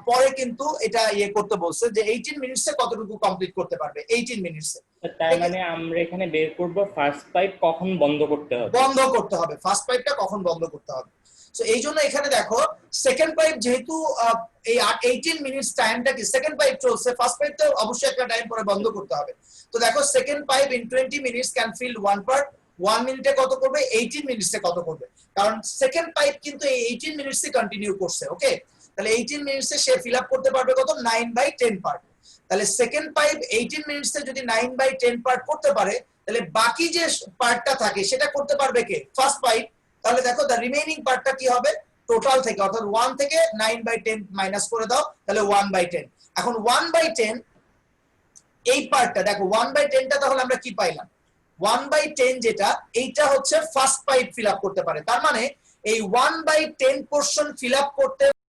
পরে কিন্তু এটা ইয়ে করতে বলছে যে 18 মিনিটসে কতটুকু কমপ্লিট করতে পারবে, 18 মিনিটসে। তার মানে আমরা এখানে বের করব ফার্স্ট পাইপ কখন বন্ধ করতে হবে, বন্ধ করতে হবে, ফার্স্ট পাইপটা কখন বন্ধ করতে হবে। সো এই জন্য এখানে দেখো সেকেন্ড পাইপ যেহেতু এই 18 মিনিটস টাইমটা কি সেকেন্ড পাইপ চলছে, ফার্স্ট পাইপ তো অবশ্যই একটা টাইম পরে বন্ধ করতে হবে। তো দেখো second pipe in 20 minutes can fill 1 part, 1 মিনিটে কত করবে, 18 মিনিটসে কত করবে, কারণ সেকেন্ড পাইপ কিন্তু এই 18 মিনিটসই কন্টিনিউ করছে, ওকে, তাহলে 18 মিনিটসে সে ফিল আপ করতে পারবে কত, 9/10 পার্ট। তাহলে সেকেন্ড পাইপ 18 মিনিটসে যদি 9/10 পার্ট করতে পারে, তাহলে বাকি যে পার্টটা থাকে সেটা করতে পারবে কে, ফার্স্ট পাইপ। তাহলে দেখো দ্য রিমেইনিং পার্টটা কি হবে, টোটাল থেকে অর্থাৎ 1 থেকে 9/10 মাইনাস করে দাও, তাহলে 1/10। এখন 1/10 এই পার্টটা দেখো 1/10টা তাহলে আমরা কি পাইলাম, 1/10 যেটা এইটা হচ্ছে ফার্স্ট পাইপ ফিল আপ করতে পারে, তার মানে এই 1/10 পোরশন ফিল আপ করতে